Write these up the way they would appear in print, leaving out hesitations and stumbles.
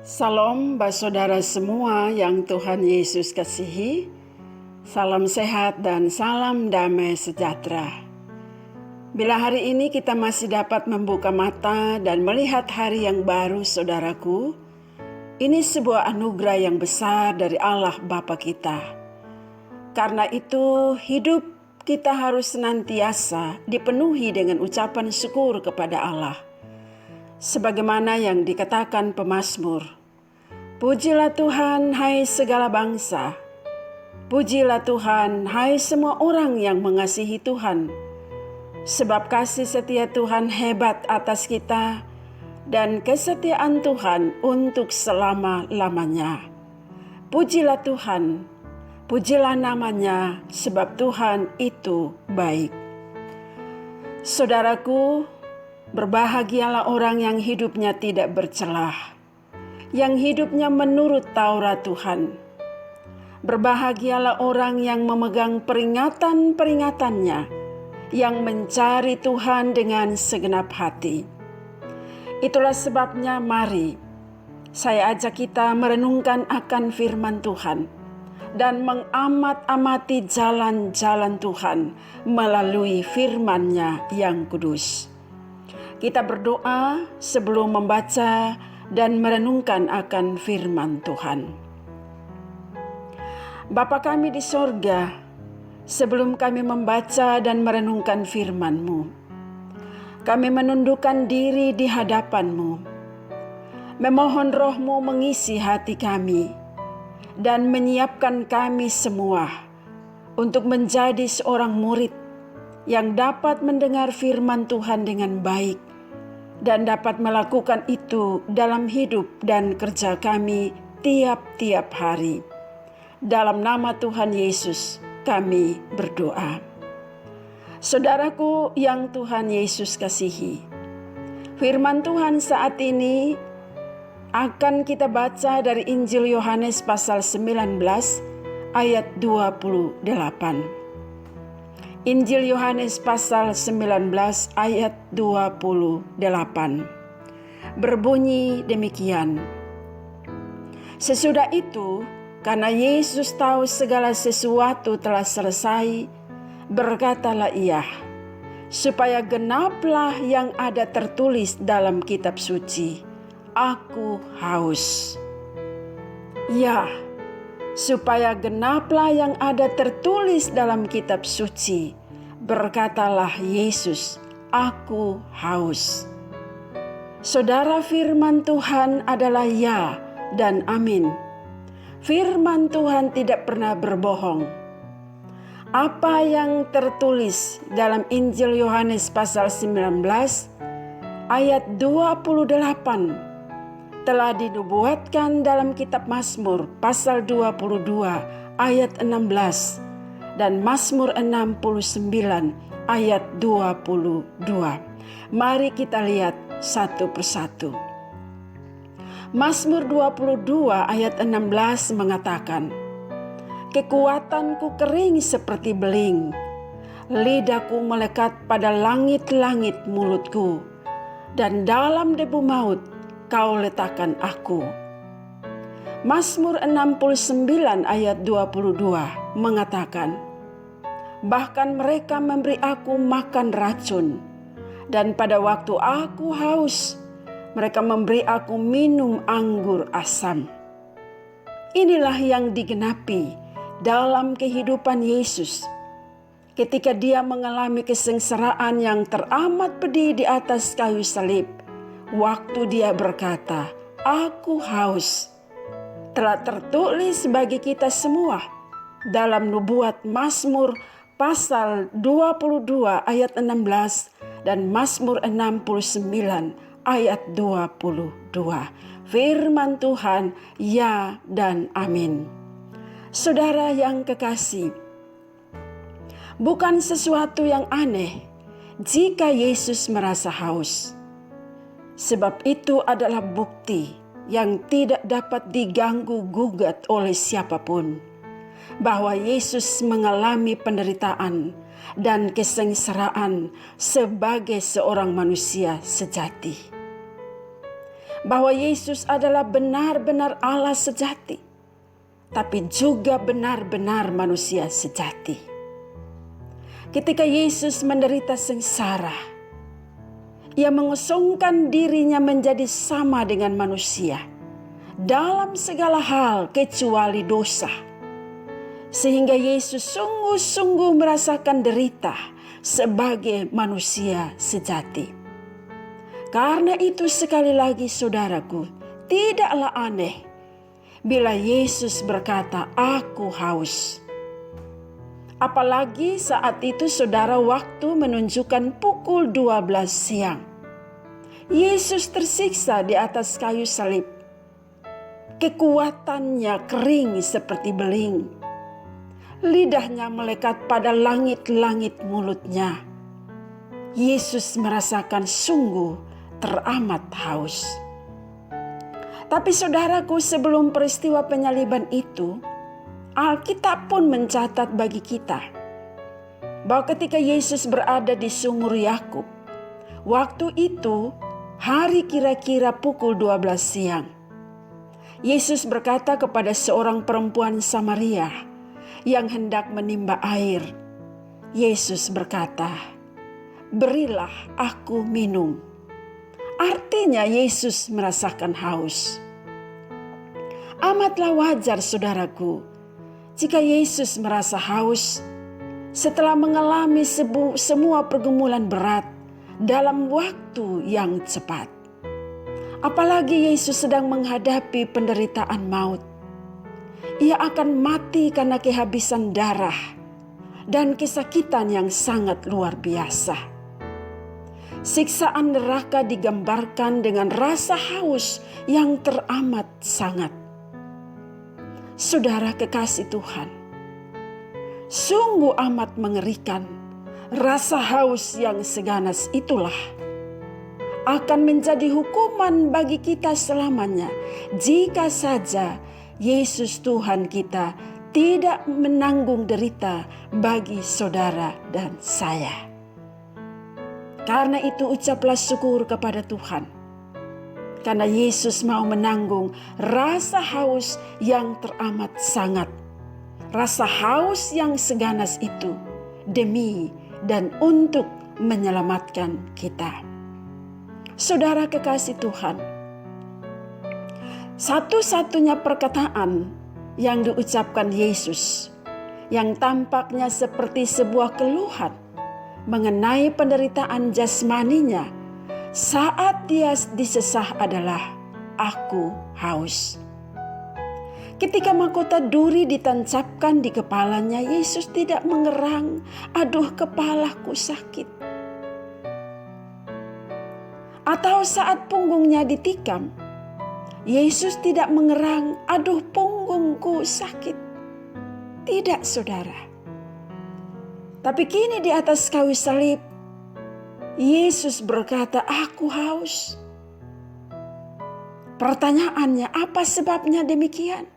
Salam bagi saudara semua yang Tuhan Yesus kasihi. Salam sehat dan salam damai sejahtera. Bila hari ini kita masih dapat membuka mata dan melihat hari yang baru, saudaraku, ini sebuah anugerah yang besar dari Allah Bapa kita. Karena itu, hidup kita harus senantiasa dipenuhi dengan ucapan syukur kepada Allah. Sebagaimana yang dikatakan pemazmur, pujilah Tuhan hai segala bangsa, pujilah Tuhan hai semua orang yang mengasihi Tuhan, sebab kasih setia Tuhan hebat atas kita dan kesetiaan Tuhan untuk selama-lamanya. Pujilah Tuhan, pujilah namanya, sebab Tuhan itu baik. Saudaraku, berbahagialah orang yang hidupnya tidak bercelah, yang hidupnya menurut Taurat Tuhan. Berbahagialah orang yang memegang peringatan-peringatannya, yang mencari Tuhan dengan segenap hati. Itulah sebabnya mari saya ajak kita merenungkan akan firman Tuhan dan mengamat-amati jalan-jalan Tuhan melalui firman-Nya yang kudus. Kita berdoa sebelum membaca dan merenungkan akan firman Tuhan. Bapa kami di sorga, sebelum kami membaca dan merenungkan firman-Mu, kami menundukkan diri di hadapan-Mu, memohon Roh-Mu mengisi hati kami dan menyiapkan kami semua untuk menjadi seorang murid yang dapat mendengar firman Tuhan dengan baik dan dapat melakukan itu dalam hidup dan kerja kami tiap-tiap hari. Dalam nama Tuhan Yesus kami berdoa. Saudaraku yang Tuhan Yesus kasihi, firman Tuhan saat ini akan kita baca dari Injil Yohanes pasal 19 ayat 28. Injil Yohanes pasal 19 ayat 28 berbunyi demikian. Sesudah itu, karena Yesus tahu segala sesuatu telah selesai, berkatalah Ia, supaya genaplah yang ada tertulis dalam kitab suci, Aku haus. Ya, supaya genaplah yang ada tertulis dalam kitab suci, berkatalah Yesus, Aku haus. Saudara, firman Tuhan adalah ya dan amin. Firman Tuhan tidak pernah berbohong. Apa yang tertulis dalam Injil Yohanes pasal 19 ayat 28 telah dinubuatkan dalam kitab Mazmur pasal 22 ayat 16 dan Mazmur 69 ayat 22. Mari kita lihat satu persatu. Mazmur 22 ayat 16 mengatakan, kekuatanku kering seperti beling, lidahku melekat pada langit-langit mulutku, dan dalam debu maut Kau letakkan aku. Mazmur 69 ayat 22 mengatakan, bahkan mereka memberi aku makan racun, dan pada waktu aku haus, mereka memberi aku minum anggur asam. Inilah yang digenapi dalam kehidupan Yesus ketika Dia mengalami kesengsaraan yang teramat pedih di atas kayu salib. Waktu Dia berkata, Aku haus, telah tertulis bagi kita semua dalam nubuat Mazmur pasal 22 ayat 16 dan Mazmur 69 ayat 22. Firman Tuhan ya dan amin. Saudara yang kekasih, bukan sesuatu yang aneh jika Yesus merasa haus. Sebab itu adalah bukti yang tidak dapat diganggu-gugat oleh siapapun, bahwa Yesus mengalami penderitaan dan kesengsaraan sebagai seorang manusia sejati. bahwa Yesus adalah benar-benar Allah sejati, tapi juga benar-benar manusia sejati. Ketika Yesus menderita sengsara, Ia mengosongkan dirinya menjadi sama dengan manusia dalam segala hal kecuali dosa. Sehingga Yesus sungguh-sungguh merasakan derita sebagai manusia sejati. Karena itu sekali lagi saudaraku, tidaklah aneh bila Yesus berkata, "Aku haus." Apalagi saat itu saudara waktu menunjukkan pukul 12 siang. Yesus tersiksa di atas kayu salib. Kekuatannya kering seperti beling. Lidahnya melekat pada langit-langit mulutnya. Yesus merasakan sungguh teramat haus. Tapi saudaraku, sebelum peristiwa penyaliban itu, Alkitab pun mencatat bagi kita bahwa ketika Yesus berada di sumur Yakub, waktu itu hari kira-kira pukul 12 siang, Yesus berkata kepada seorang perempuan Samaria yang hendak menimba air. Yesus berkata, "Berilah aku minum." Artinya Yesus merasakan haus. Amatlah wajar saudaraku, jika Yesus merasa haus setelah mengalami semua pergumulan berat dalam waktu yang cepat. Apalagi Yesus sedang menghadapi penderitaan maut. Ia akan mati karena kehabisan darah dan kesakitan yang sangat luar biasa. Siksaan neraka digambarkan dengan rasa haus yang teramat sangat. Saudara kekasih Tuhan, sungguh amat mengerikan rasa haus yang seganas itulah akan menjadi hukuman bagi kita selamanya jika saja Yesus Tuhan kita tidak menanggung derita bagi saudara dan saya. Karena itu ucaplah syukur kepada Tuhan, karena Yesus mau menanggung rasa haus yang teramat sangat, rasa haus yang seganas itu demi dan untuk menyelamatkan kita. Saudara kekasih Tuhan, satu-satunya perkataan yang diucapkan Yesus yang tampaknya seperti sebuah keluhan mengenai penderitaan jasmaninya saat dia disesah adalah, "Aku haus." Ketika mahkota duri ditancapkan di kepalanya, Yesus tidak mengerang, "Aduh, kepalaku sakit." Atau saat punggungnya ditikam, Yesus tidak mengerang, "Aduh, punggungku sakit." Tidak, saudara. Tapi kini di atas kayu salib, Yesus berkata, "Aku haus." Pertanyaannya, apa sebabnya demikian?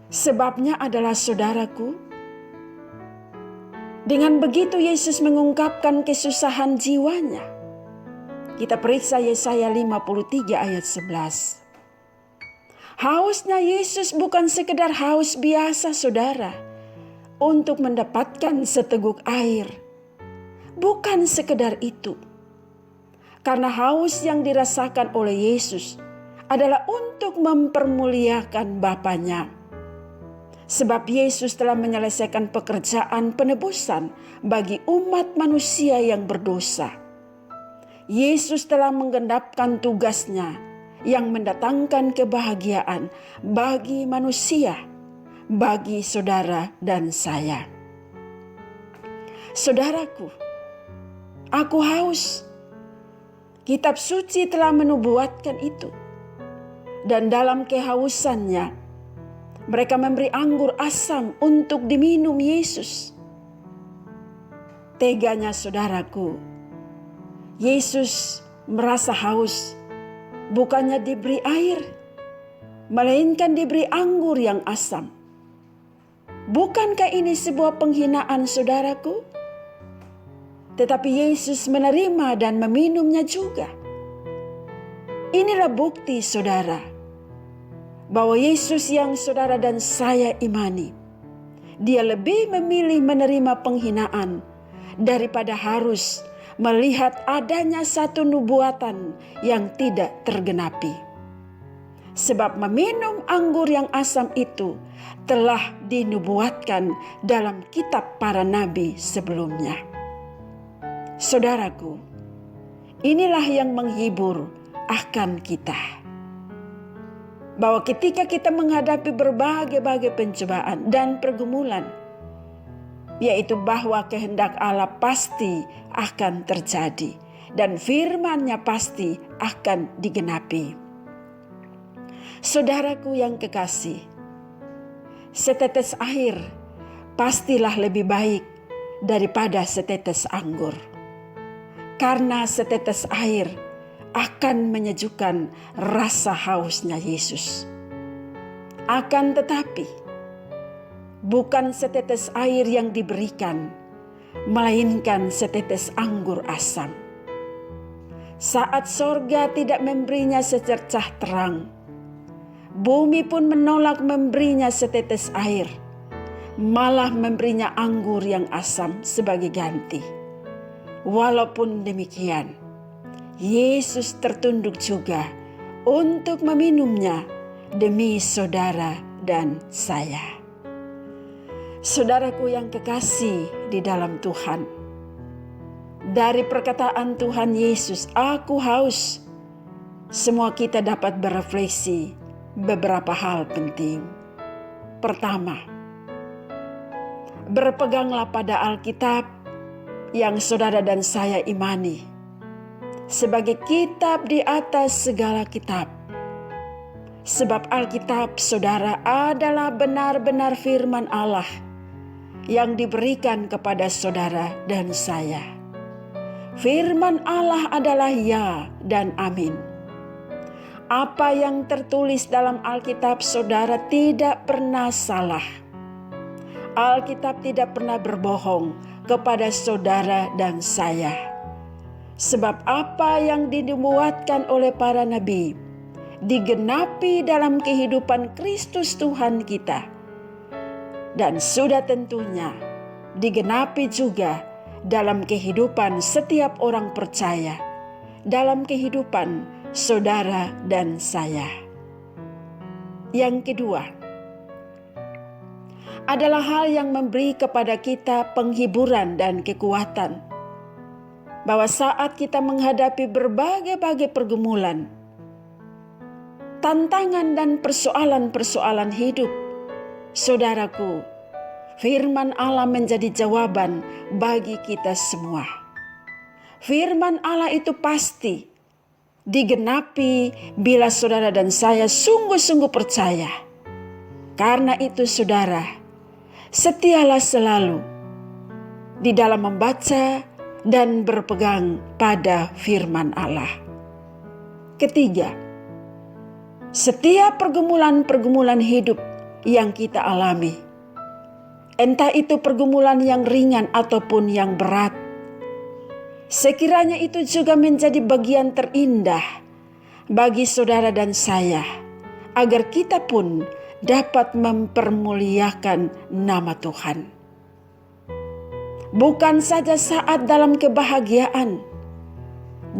Sebabnya adalah saudaraku, dengan begitu Yesus mengungkapkan kesusahan jiwanya. Kita periksa Yesaya 53 ayat 11. Hausnya Yesus bukan sekedar haus biasa saudara, untuk mendapatkan seteguk air. Bukan sekedar itu. Karena haus yang dirasakan oleh Yesus adalah untuk mempermuliakan Bapanya. Sebab Yesus telah menyelesaikan pekerjaan penebusan bagi umat manusia yang berdosa. Yesus telah menggenapkan tugasnya yang mendatangkan kebahagiaan bagi manusia, bagi saudara dan saya. Saudaraku, aku haus. Kitab suci telah menubuatkan itu. Dan dalam kehausannya, mereka memberi anggur asam untuk diminum Yesus. Teganya saudaraku, Yesus merasa haus, bukannya diberi air, melainkan diberi anggur yang asam. Bukankah ini sebuah penghinaan saudaraku? Tetapi Yesus menerima dan meminumnya juga. Inilah bukti saudara, bahwa Yesus yang saudara dan saya imani, Dia lebih memilih menerima penghinaan daripada harus melihat adanya satu nubuatan yang tidak tergenapi. Sebab meminum anggur yang asam itu telah dinubuatkan dalam kitab para nabi sebelumnya. Saudaraku, inilah yang menghibur akan kita, bahwa ketika kita menghadapi berbagai pencobaan dan pergumulan, yaitu bahwa kehendak Allah pasti akan terjadi dan firman-Nya pasti akan digenapi. Saudaraku yang kekasih, setetes air pastilah lebih baik daripada setetes anggur. Karena setetes air akan menyejukkan rasa hausnya Yesus. Akan tetapi, bukan setetes air yang diberikan, melainkan setetes anggur asam. Saat sorga tidak memberinya secercah terang, bumi pun menolak memberinya setetes air, malah memberinya anggur yang asam sebagai ganti. Walaupun demikian, Yesus tertunduk juga untuk meminumnya demi saudara dan saya. Saudaraku yang kekasih di dalam Tuhan, dari perkataan Tuhan Yesus, "Aku haus," semua kita dapat berefleksi beberapa hal penting. Pertama, berpeganglah pada Alkitab yang saudara dan saya imani sebagai kitab di atas segala kitab. Sebab Alkitab saudara adalah benar-benar firman Allah yang diberikan kepada saudara dan saya. Firman Allah adalah ya dan amin. Apa yang tertulis dalam Alkitab saudara tidak pernah salah. Alkitab tidak pernah berbohong kepada saudara dan saya. Sebab apa yang dinubuatkan oleh para nabi digenapi dalam kehidupan Kristus Tuhan kita. Dan sudah tentunya digenapi juga dalam kehidupan setiap orang percaya, dalam kehidupan saudara dan saya. Yang kedua adalah hal yang memberi kepada kita penghiburan dan kekuatan, bahwa saat kita menghadapi berbagai pergumulan, tantangan dan persoalan-persoalan hidup, saudaraku, firman Allah menjadi jawaban bagi kita semua. Firman Allah itu pasti digenapi bila saudara dan saya sungguh-sungguh percaya. Karena itu saudara, setialah selalu di dalam membaca dan berpegang pada firman Allah. Ketiga, setiap pergumulan hidup yang kita alami, entah itu pergumulan yang ringan ataupun yang berat, sekiranya itu juga menjadi bagian terindah bagi saudara dan saya, agar kita pun dapat mempermuliakan nama Tuhan. Bukan saja saat dalam kebahagiaan,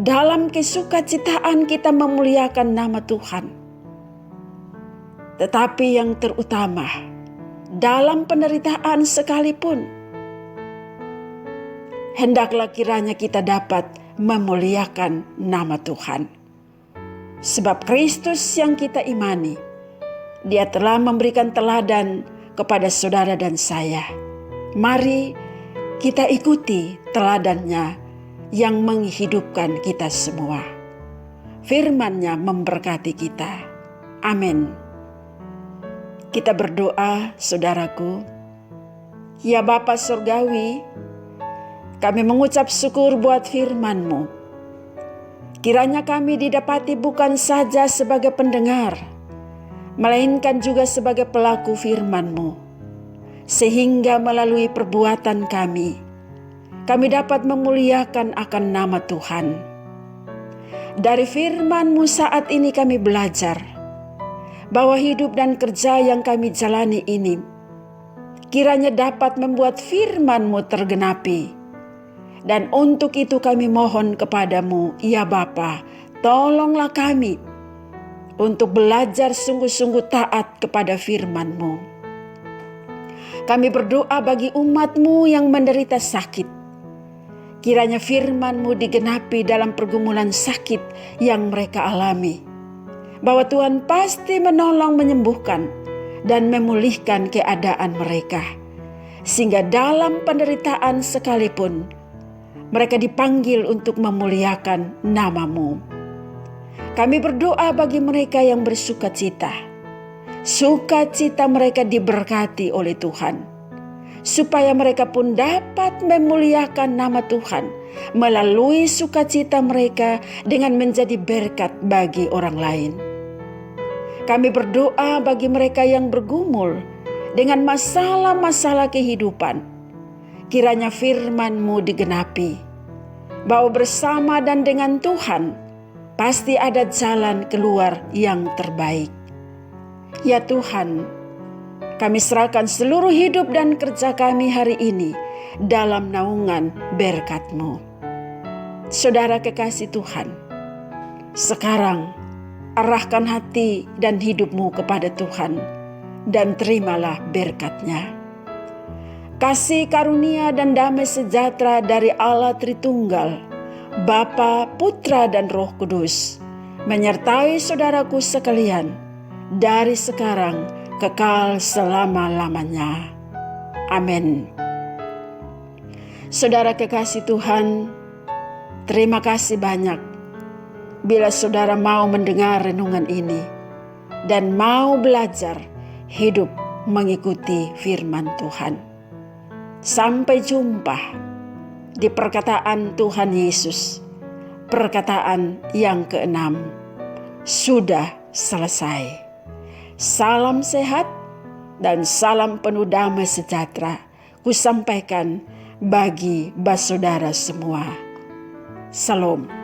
dalam kesukacitaan kita memuliakan nama Tuhan, tetapi yang terutama dalam penderitaan sekalipun, hendaklah kiranya kita dapat memuliakan nama Tuhan. Sebab Kristus yang kita imani, Dia telah memberikan teladan kepada saudara dan saya. Mari kita ikuti teladannya yang menghidupkan kita semua. Firman-Nya memberkati kita. Amin. Kita berdoa, saudaraku. Ya Bapa Surgawi, kami mengucap syukur buat firman-Mu. Kiranya kami didapati bukan saja sebagai pendengar, melainkan juga sebagai pelaku firman-Mu, sehingga melalui perbuatan kami dapat memuliakan akan nama Tuhan. Dari firman-Mu saat ini kami belajar bahwa hidup dan kerja yang kami jalani ini kiranya dapat membuat firman-Mu tergenapi. Dan untuk itu kami mohon kepadamu, ya Bapa, tolonglah kami untuk belajar sungguh-sungguh taat kepada firman-Mu. Kami berdoa bagi umat-Mu yang menderita sakit. Kiranya firman-Mu digenapi dalam pergumulan sakit yang mereka alami. Bahwa Tuhan pasti menolong menyembuhkan dan memulihkan keadaan mereka. Sehingga dalam penderitaan sekalipun, mereka dipanggil untuk memuliakan nama-Mu. Kami berdoa bagi mereka yang bersukacita. Sukacita mereka diberkati oleh Tuhan. Supaya mereka pun dapat memuliakan nama Tuhan melalui sukacita mereka dengan menjadi berkat bagi orang lain. Kami berdoa bagi mereka yang bergumul dengan masalah-masalah kehidupan. Kiranya firman-Mu digenapi, bahwa bersama dan dengan Tuhan pasti ada jalan keluar yang terbaik. Ya Tuhan, kami serahkan seluruh hidup dan kerja kami hari ini dalam naungan berkat-Mu. Saudara kekasih Tuhan, sekarang arahkan hati dan hidupmu kepada Tuhan dan terimalah berkat-Nya. Kasih karunia dan damai sejahtera dari Allah Tritunggal, Bapa, Putra dan Roh Kudus, menyertai saudaraku sekalian dari sekarang kekal selama-lamanya. Amin. Saudara kekasih Tuhan, terima kasih banyak bila saudara mau mendengar renungan ini dan mau belajar hidup mengikuti firman Tuhan. Sampai jumpa di perkataan Tuhan Yesus, perkataan yang ke-6, sudah selesai. Salam sehat dan salam penuh damai sejahtera kusampaikan bagi saudara semua. Salam.